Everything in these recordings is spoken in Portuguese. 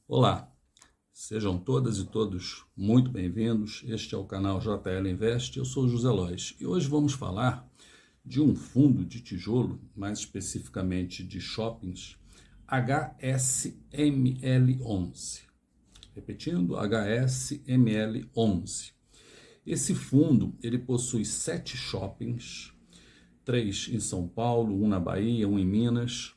Olá, sejam todas e todos muito bem-vindos. Este é o canal JL Invest, eu sou José Lois e hoje vamos falar de um fundo de tijolo, mais especificamente de shoppings, HSML11. Repetindo, HSML11. Esse fundo ele possui 7 shoppings, 3 em São Paulo, um na Bahia, um em Minas,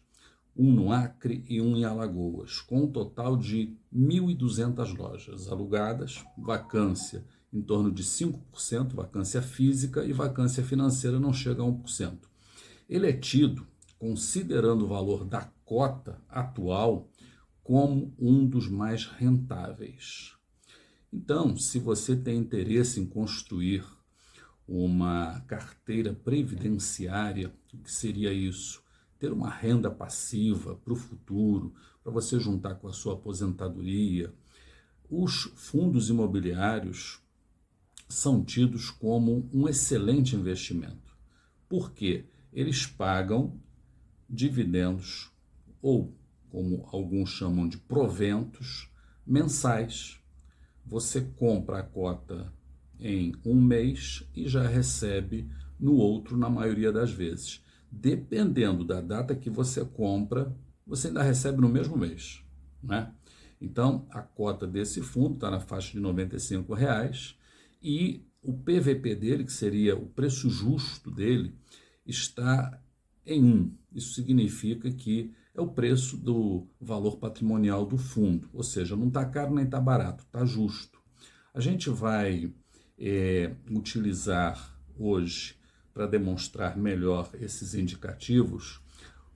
um no Acre e um em Alagoas, com um total de 1.200 lojas alugadas, vacância em torno de 5%, vacância física, e vacância financeira não chega a 1%. Ele é tido, considerando o valor da cota atual, como um dos mais rentáveis. Então, se você tem interesse em construir uma carteira previdenciária, o que seria isso? Ter uma renda passiva para o futuro, para você juntar com a sua aposentadoria. Os fundos imobiliários são tidos como um excelente investimento. Por quê? Eles pagam dividendos, ou como alguns chamam de proventos, mensais. Você compra a cota em um mês e já recebe no outro, na maioria das vezes. Dependendo da data que você compra, você ainda recebe no mesmo mês, né? Então, a cota desse fundo está na faixa de R$ 95 e o PVP dele, que seria o preço justo dele, está em 1. Isso significa que é o preço do valor patrimonial do fundo, ou seja, não está caro nem está barato, está justo. A gente vai utilizar hoje, para demonstrar melhor esses indicativos,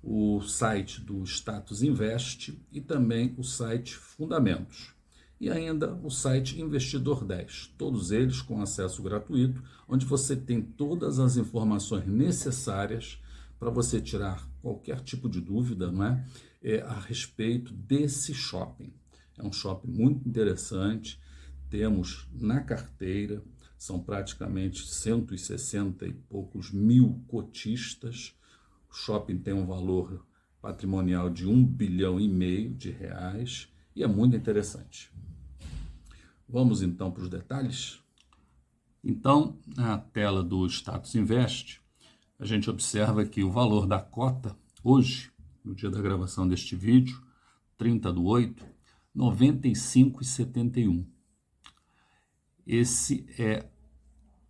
o site do Status Invest e também o site Fundamentos. E ainda o site Investidor 10, todos eles com acesso gratuito, onde você tem todas as informações necessárias para você tirar qualquer tipo de dúvida, não é? A respeito desse shopping. É um shopping muito interessante, temos na carteira, são praticamente 160 e poucos mil cotistas. O shopping tem um valor patrimonial de R$ 1,5 bilhão e é muito interessante. Vamos então para os detalhes? Então, na tela do Status Invest, a gente observa que o valor da cota hoje, no dia da gravação deste vídeo, 30/8, R$ 95,71. Esse é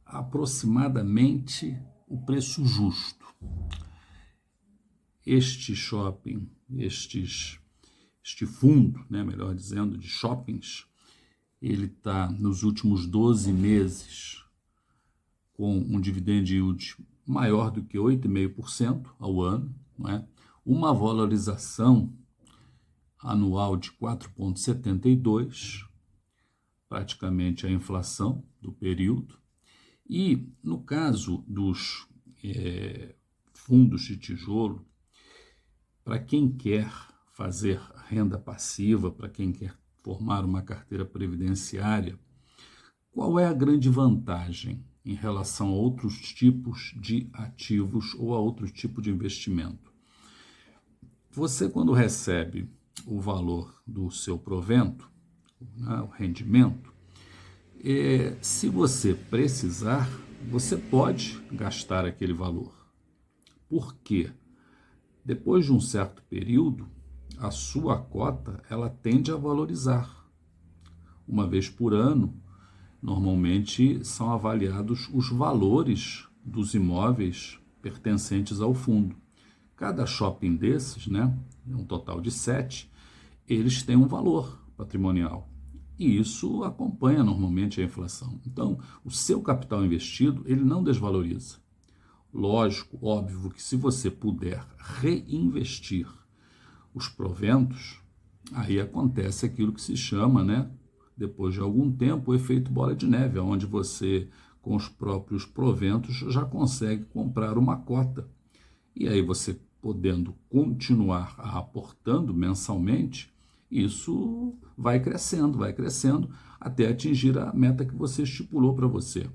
aproximadamente o preço justo. Este shopping, este fundo, né, melhor dizendo, de shoppings, ele está nos últimos 12 meses com um dividend yield maior do que 8,5% ao ano, né? Uma valorização anual de 4,72%, praticamente a inflação do período. E no caso dos fundos de tijolo, para quem quer fazer renda passiva, para quem quer formar uma carteira previdenciária, qual é a grande vantagem em relação a outros tipos de ativos ou a outro tipo de investimento? Você, quando recebe o valor do seu provento, né, o rendimento, se você precisar, você pode gastar aquele valor. Por quê? Depois de um certo período, a sua cota ela tende a valorizar. Uma vez por ano, normalmente são avaliados os valores dos imóveis pertencentes ao fundo. Cada shopping desses, né, um total de 7, eles têm um valor patrimonial. E isso acompanha normalmente a inflação. Então, o seu capital investido, ele não desvaloriza. Lógico, óbvio que se você puder reinvestir os proventos, aí acontece aquilo que se chama, né, depois de algum tempo, o efeito bola de neve, onde você, com os próprios proventos, já consegue comprar uma cota. E aí você, podendo continuar aportando mensalmente, isso vai crescendo, até atingir a meta que você estipulou para você.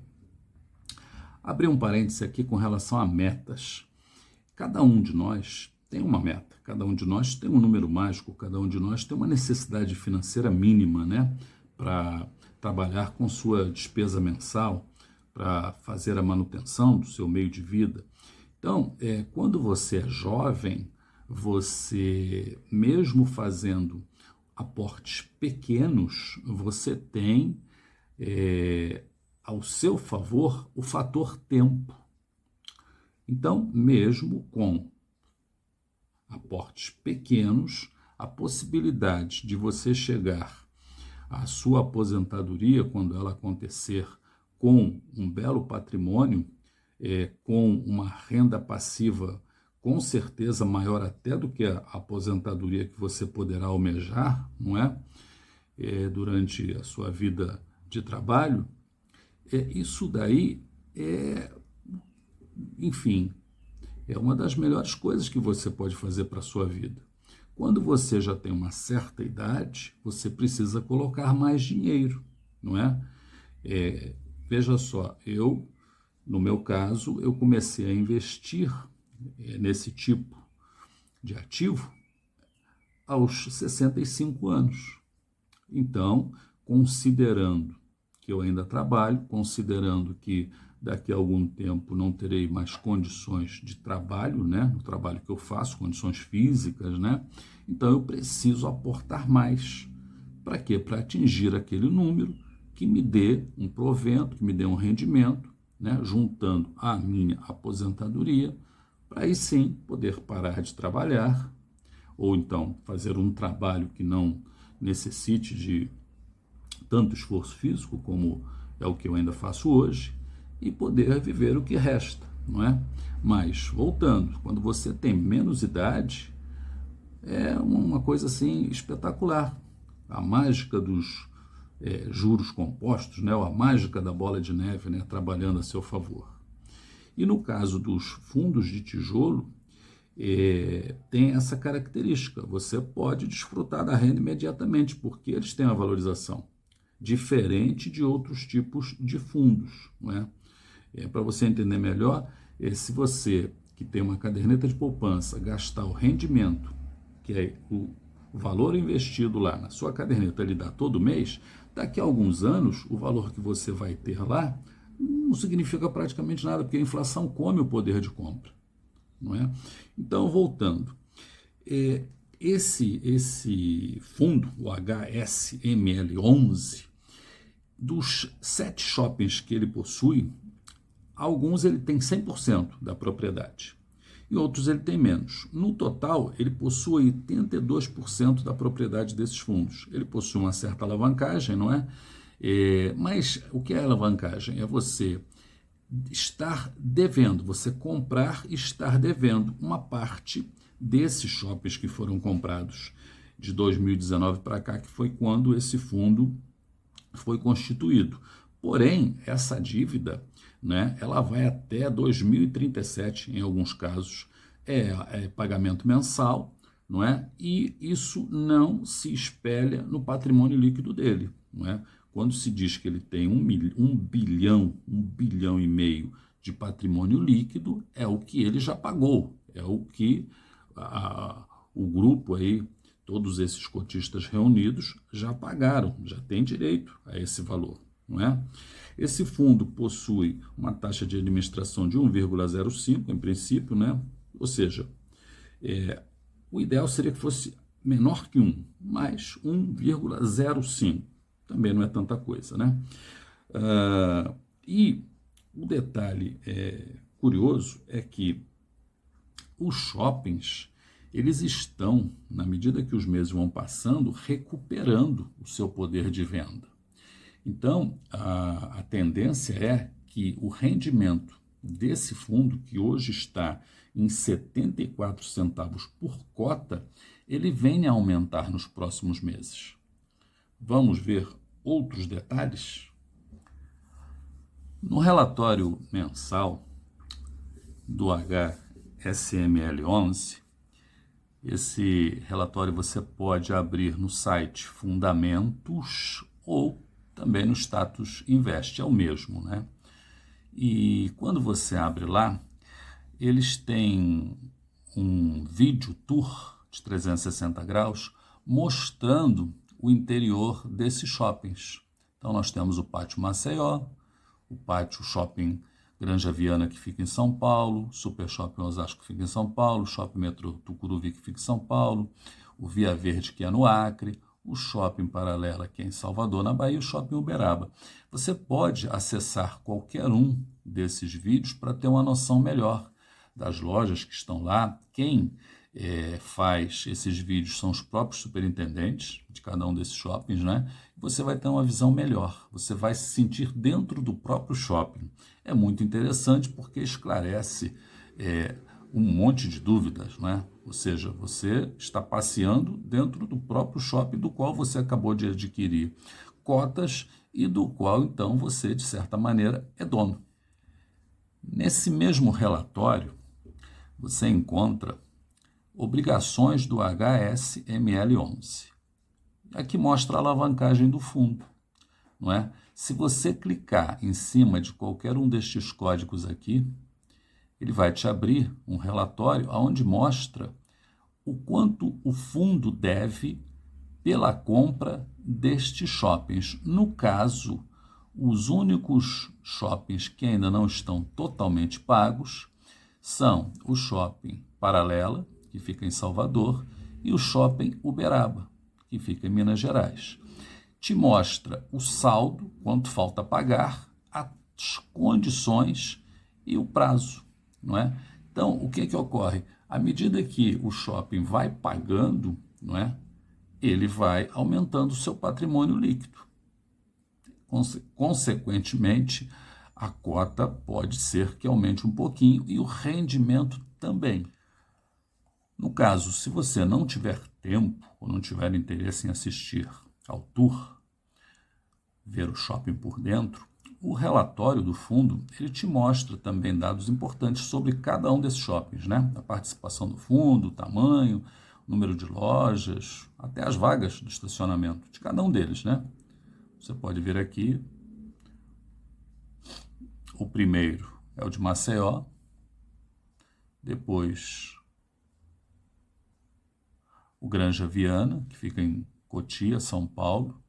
Abrir um parêntese aqui com relação a metas. Cada um de nós tem uma meta, cada um de nós tem um número mágico, cada um de nós tem uma necessidade financeira mínima, né, para trabalhar com sua despesa mensal, para fazer a manutenção do seu meio de vida. Então, quando você é jovem, você, mesmo fazendo aportes pequenos, você tem ao seu favor o fator tempo. Então, mesmo com aportes pequenos, a possibilidade de você chegar à sua aposentadoria, quando ela acontecer, com um belo patrimônio, com uma renda passiva com certeza maior até do que a aposentadoria que você poderá almejar, não é? Durante a sua vida de trabalho, isso daí enfim, é uma das melhores coisas que você pode fazer para a sua vida. Quando você já tem uma certa idade, você precisa colocar mais dinheiro, não é? Veja só, no meu caso, eu comecei a investir nesse tipo de ativo aos 65 anos. Então, considerando que eu ainda trabalho, considerando que daqui a algum tempo não terei mais condições de trabalho, né, no trabalho que eu faço, condições físicas, né, então eu preciso aportar mais. Para quê? Para atingir aquele número que me dê um provento, que me dê um rendimento, né, juntando a minha aposentadoria, para aí sim poder parar de trabalhar, ou então fazer um trabalho que não necessite de tanto esforço físico, como é o que eu ainda faço hoje, e poder viver o que resta, não é? Mas, voltando, quando você tem menos idade, é uma coisa assim espetacular. A mágica dos juros compostos, né? Ou a mágica da bola de neve, né? Trabalhando a seu favor. E no caso dos fundos de tijolo, tem essa característica. Você pode desfrutar da renda imediatamente, porque eles têm uma valorização diferente de outros tipos de fundos, não é? Para você entender melhor, se você que tem uma caderneta de poupança gastar o rendimento, que é o valor investido lá na sua caderneta, ele dá todo mês, daqui a alguns anos, o valor que você vai ter lá não significa praticamente nada, porque a inflação come o poder de compra, não é? Então, voltando, esse fundo, o HSML11, dos 7 shoppings que ele possui, alguns ele tem 100% da propriedade e outros ele tem menos. No total, ele possui 82% da propriedade desses fundos. Ele possui uma certa alavancagem, não é? Mas o que é alavancagem? É você estar devendo, você comprar e estar devendo uma parte desses shoppings que foram comprados de 2019 para cá, que foi quando esse fundo foi constituído. Porém, essa dívida, né, ela vai até 2037, em alguns casos, pagamento mensal, não é? E isso não se espelha no patrimônio líquido dele, não é? Quando se diz que ele tem um bilhão e meio de patrimônio líquido, é o que ele já pagou, é o que o grupo aí, todos esses cotistas reunidos já pagaram, já tem direito a esse valor, não é? Esse fundo possui uma taxa de administração de 1,05, em princípio, né? Ou seja, o ideal seria que fosse menor que 1, mas 1,05 também não é tanta coisa, né? E o detalhe curioso é que os shoppings, eles estão, na medida que os meses vão passando, recuperando o seu poder de venda. Então, a tendência é que o rendimento desse fundo, que hoje está em 74 centavos por cota, ele venha a aumentar nos próximos meses. Vamos ver outros detalhes? No relatório mensal do HSML11, esse relatório você pode abrir no site Fundamentos ou também no Status Invest, é o mesmo, né? E quando você abre lá, eles têm um vídeo tour de 360 graus mostrando o interior desses shoppings. Então nós temos o Pátio Maceió, o Pátio Shopping Granja Viana, que fica em São Paulo, Super Shopping Osasco, que fica em São Paulo, Shopping Metrô Tucuruvi, que fica em São Paulo, o Via Verde, que é no Acre, o Shopping Paralela, que é em Salvador, na Bahia, e o Shopping Uberaba. Você pode acessar qualquer um desses vídeos para ter uma noção melhor das lojas que estão lá. Quem faz esses vídeos são os próprios superintendentes de cada um desses shoppings, né? Você vai ter uma visão melhor, você vai se sentir dentro do próprio shopping. É muito interessante porque esclarece um monte de dúvidas, né? Ou seja, você está passeando dentro do próprio shopping do qual você acabou de adquirir cotas e do qual, então, você, de certa maneira, é dono. Nesse mesmo relatório, você encontra obrigações do HSML11. Aqui mostra a alavancagem do fundo, não é? Se você clicar em cima de qualquer um destes códigos aqui, ele vai te abrir um relatório onde mostra o quanto o fundo deve pela compra destes shoppings. No caso, os únicos shoppings que ainda não estão totalmente pagos são o Shopping Paralela, que fica em Salvador, e o Shopping Uberaba, que fica em Minas Gerais. Te mostra o saldo, quanto falta pagar, as condições e o prazo, não é? Então, o que ocorre? À medida que o shopping vai pagando, não é? Ele vai aumentando o seu patrimônio líquido. Consequentemente, a cota pode ser que aumente um pouquinho e o rendimento também. No caso, se você não tiver tempo ou não tiver interesse em assistir ao tour, ver o shopping por dentro, o relatório do fundo, ele te mostra também dados importantes sobre cada um desses shoppings, né? A participação do fundo, o tamanho, o número de lojas, até as vagas de estacionamento de cada um deles, né? Você pode ver aqui, o primeiro é o de Maceió, depois o Granja Viana, que fica em Cotia, São Paulo,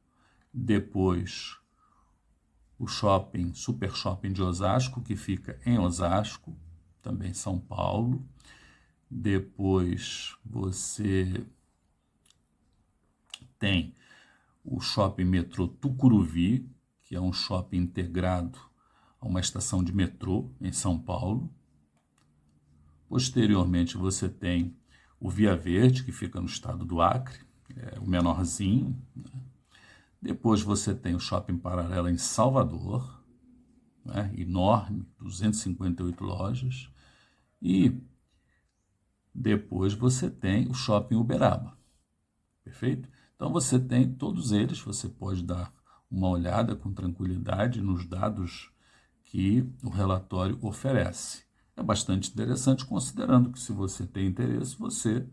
depois o shopping, Super Shopping de Osasco, que fica em Osasco, também São Paulo. Depois você tem o Shopping Metrô Tucuruvi, que é um shopping integrado a uma estação de metrô em São Paulo. Posteriormente você tem o Via Verde, que fica no estado do Acre, o menorzinho, né? Depois você tem o Shopping Paralela em Salvador, né? Enorme, 258 lojas. E depois você tem o Shopping Uberaba, perfeito? Então você tem todos eles, você pode dar uma olhada com tranquilidade nos dados que o relatório oferece. É bastante interessante, considerando que se você tem interesse, você,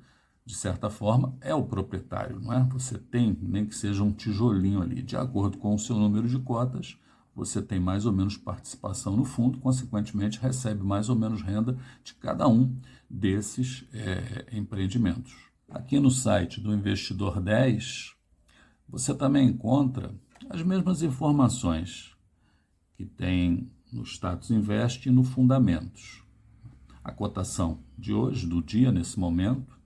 de certa forma, é o proprietário, não é? Você tem, nem que seja um tijolinho ali, de acordo com o seu número de cotas, você tem mais ou menos participação no fundo, consequentemente recebe mais ou menos renda de cada um desses empreendimentos. Aqui no site do Investidor 10, você também encontra as mesmas informações que tem no Status Invest e no Fundamentos. A cotação de hoje, do dia, nesse momento,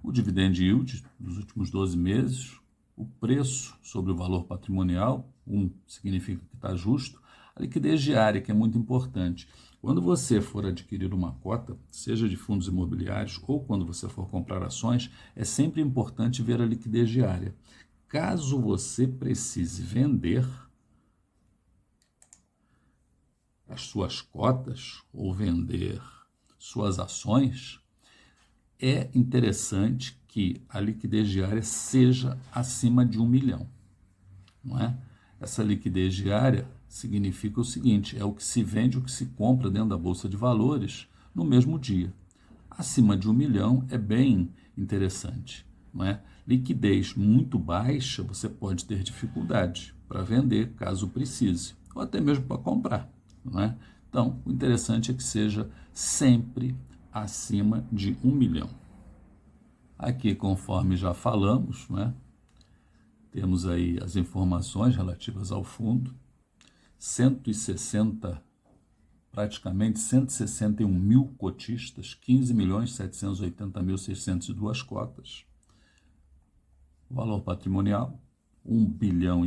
o dividend yield dos últimos 12 meses, o preço sobre o valor patrimonial, significa que está justo, a liquidez diária, que é muito importante. Quando você for adquirir uma cota, seja de fundos imobiliários ou quando você for comprar ações, é sempre importante ver a liquidez diária. Caso você precise vender as suas cotas ou vender suas ações, é interessante que a liquidez diária seja acima de 1 milhão, não é? Essa liquidez diária significa o seguinte, é o que se vende, o que se compra dentro da Bolsa de Valores no mesmo dia. Acima de 1 milhão é bem interessante, não é? Liquidez muito baixa, você pode ter dificuldade para vender, caso precise, ou até mesmo para comprar, não é? Então, o interessante é que seja sempre acima de 1 milhão. Aqui, conforme já falamos, né, temos aí as informações relativas ao fundo, 160, praticamente 161 mil cotistas, 15.780.602 cotas. Valor patrimonial, 1,5 bilhão,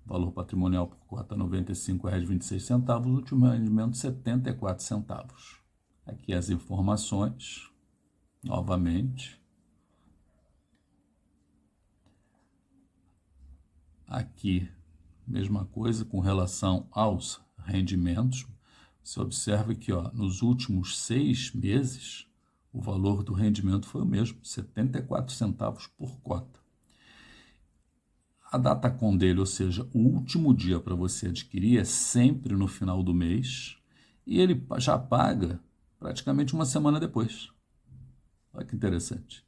valor patrimonial por cota R$ 95,26, último rendimento R$ 74 centavos. Aqui as informações, novamente. Aqui, mesma coisa com relação aos rendimentos. Você observa que, ó, nos últimos 6 meses, o valor do rendimento foi o mesmo, 74 centavos por cota. A data-com dele, ou seja, o último dia para você adquirir é sempre no final do mês e ele já paga praticamente uma semana depois. Olha que interessante.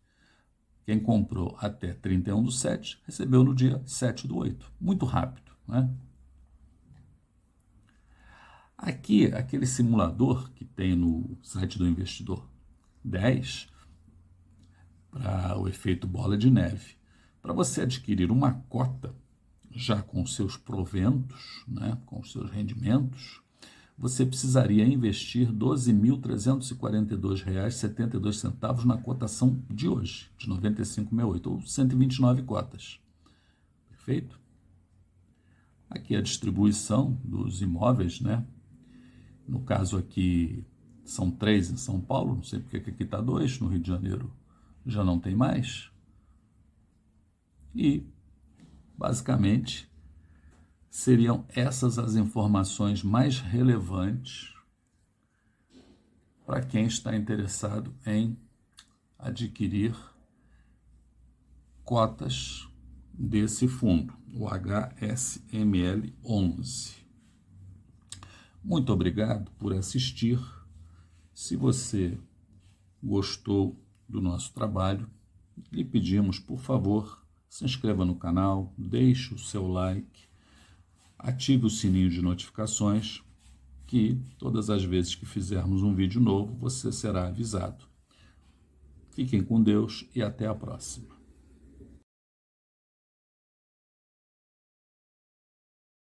Quem comprou até 31/7 recebeu no dia 7/8. Muito rápido, né? Aqui, aquele simulador que tem no site do Investidor 10, para o efeito bola de neve. Para você adquirir uma cota, já com seus proventos, né, com seus rendimentos, você precisaria investir R$ 12.342,72 na cotação de hoje, de 95,68, ou 129 cotas. Perfeito? Aqui a distribuição dos imóveis, né? No caso aqui, são 3 em São Paulo, não sei porque aqui está 2, no Rio de Janeiro já não tem mais. E, basicamente, seriam essas as informações mais relevantes para quem está interessado em adquirir cotas desse fundo, o HSML 11. Muito obrigado por assistir. Se você gostou do nosso trabalho, lhe pedimos, por favor, se inscreva no canal, deixe o seu like, ative o sininho de notificações, que todas as vezes que fizermos um vídeo novo, você será avisado. Fiquem com Deus e até a próxima.